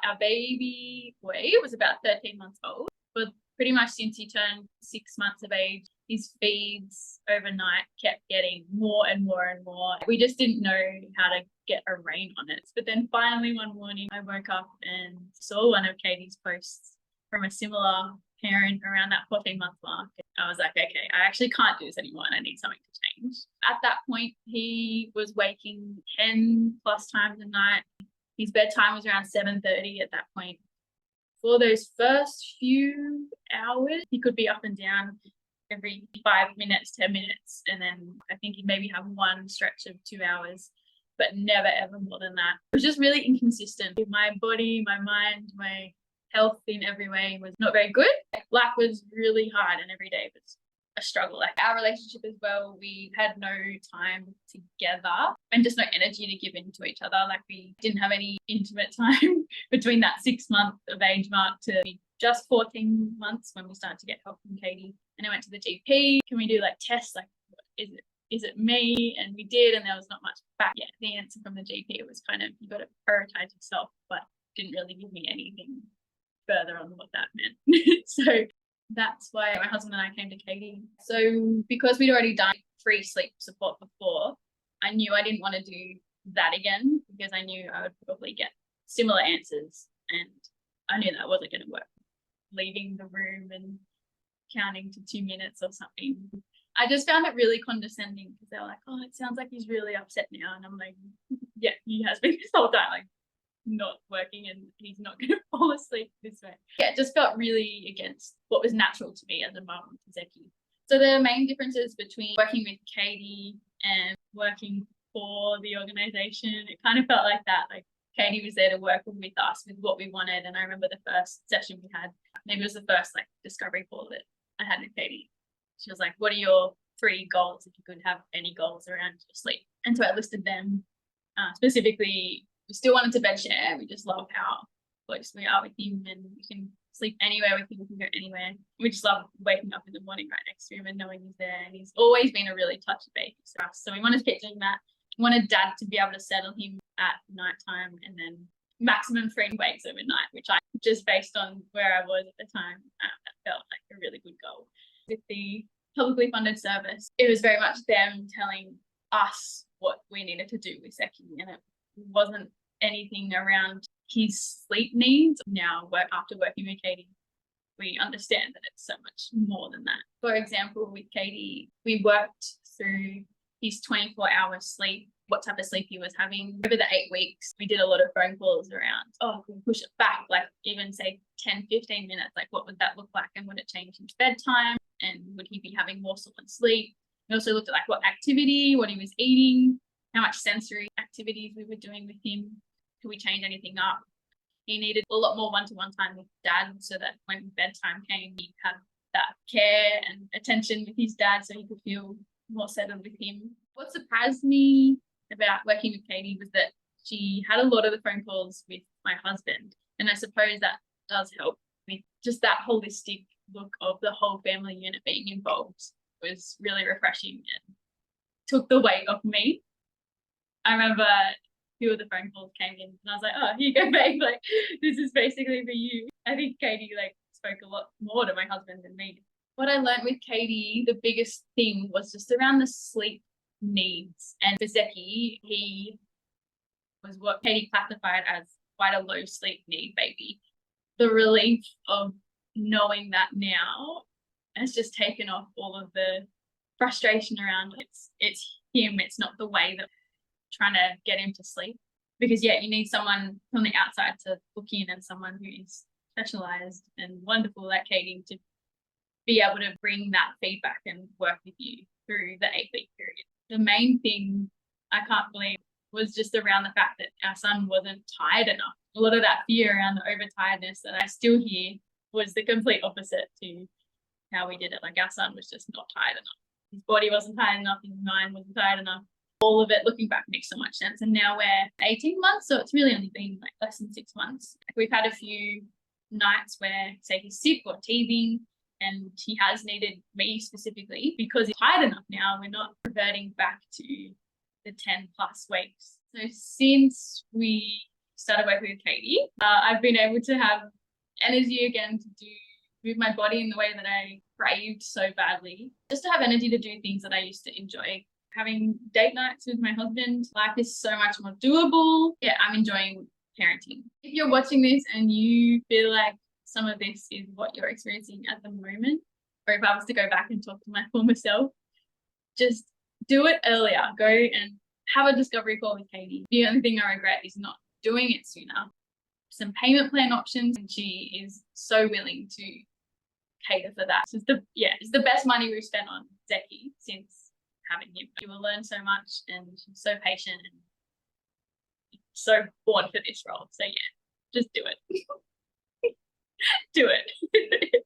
our baby boy was about 13 months old. But pretty much since he turned 6 months of age, his feeds overnight kept getting more and more and more. We just didn't know how to get a rein on it. But then finally one morning I woke up and saw one of Katie's posts from a similar parent around that 14-month mark. I was like, okay, I actually can't do this anymore and I need something to change. At that point, he was waking 10 plus times a night. His bedtime was around 7:30 at that point. For those first few hours, he could be up and down every 5 minutes, 10 minutes. And then I think he'd maybe have one stretch of 2 hours, but never ever more than that. It was just really inconsistent. My body, my mind, my health in every way was not very good. Life was really hard and every day was a struggle. Like our relationship as well, we had no time together and just no energy to give in to each other. Like we didn't have any intimate time between that 6 month of age mark to just 14 months when we started to get help from Katie. And I went to the GP. Can we do like tests? Like, is it me? And we did, and there was not much back yet. The answer from the GP was kind of, you got to prioritize yourself, but didn't really give me anything further on what that meant. So that's why my husband and I came to Katie. So because we'd already done free sleep support before, I knew I didn't want to do that again because I knew I would probably get similar answers, and I knew that wasn't going to work. Leaving the room and counting to 2 minutes or something. I just found it really condescending because they were like, oh, it sounds like he's really upset now. And I'm like, yeah, he has been this whole time, like not working, and he's not going to fall asleep this way. Yeah, it just felt really against what was natural to me as a mum to Zeki. So the main differences between working with Katie and working for the organisation, it kind of felt like that. Like Katie was there to work with us with what we wanted. And I remember the first session we had, maybe it was the first like discovery call that I had with Katie. She was like, what are your 3 goals if you could have any goals around your sleep? And so I listed them. Specifically, we still wanted to bed share. We just love how close we are with him, and we can sleep anywhere with him. We can go anywhere. We just love waking up in the morning right next to him and knowing he's there. And he's always been a really touchy baby for us. So we wanted to keep doing that. We wanted Dad to be able to settle him at nighttime, and then maximum 3 wakes overnight, which I just based on where I was at the time, that felt like a really good goal. With the publicly funded service, it was very much them telling us what we needed to do with Zeki, and it wasn't anything around his sleep needs. Now, after working with Katie, we understand that it's so much more than that. For example, with Katie, we worked through his 24-hour sleep, what type of sleep he was having. Over the 8 weeks, we did a lot of phone calls around, oh, can we push it back, like even say 10, 15 minutes, like what would that look like, and would it change his bedtime, and would he be having more solid sleep? We also looked at like what activity, what he was eating, how much sensory activities we were doing with him. Could we change anything up? He needed a lot more one-to-one time with Dad so that when bedtime came, he had that care and attention with his dad so he could feel more settled with him. What surprised me about working with Katie was that she had a lot of the phone calls with my husband, and I suppose that does help with just that holistic look of the whole family unit being involved. It was really refreshing and took the weight off me. I remember a few of the phone calls came in and I was like, oh, here you go, babe, like this is basically for you. I think Katie like spoke a lot more to my husband than me. What I learned with Katie, the biggest thing was just around the sleep needs. And for Zeki, he was what Katie classified as quite a low sleep need baby. The relief of knowing that now has just taken off all of the frustration around it's him, it's not the way that trying to get him to sleep. Because yeah, you need someone from the outside to look in, and someone who is specialized and wonderful like Katie to be able to bring that feedback and work with you through the 8-week period. The main thing I can't believe was just around the fact that our son wasn't tired enough. A lot of that fear around the overtiredness that I still hear was the complete opposite to how we did it. Like our son was just not tired enough. His body wasn't tired enough, his mind wasn't tired enough. All of it looking back makes so much sense. And now we're 18 months, so it's really only been like less than 6 months. We've had a few nights where say he's sick or teething, and he has needed me specifically because he's tired enough now. We're not reverting back to the 10 plus weeks. So since we started working with Katie, I've been able to have energy again to move my body in the way that I craved so badly. Just to have energy to do things that I used to enjoy. Having date nights with my husband, life is so much more doable. Yeah, I'm enjoying parenting. If you're watching this and you feel like some of this is what you're experiencing at the moment, or if I was to go back and talk to my former self, just do it earlier. Go and have a discovery call with Katie. The only thing I regret is not doing it sooner. Some payment plan options, and she is so willing to cater for that. It's the best money we've spent on Zeki since having him. You will learn so much, and she's so patient and so born for this role. So yeah, just do it. Do it.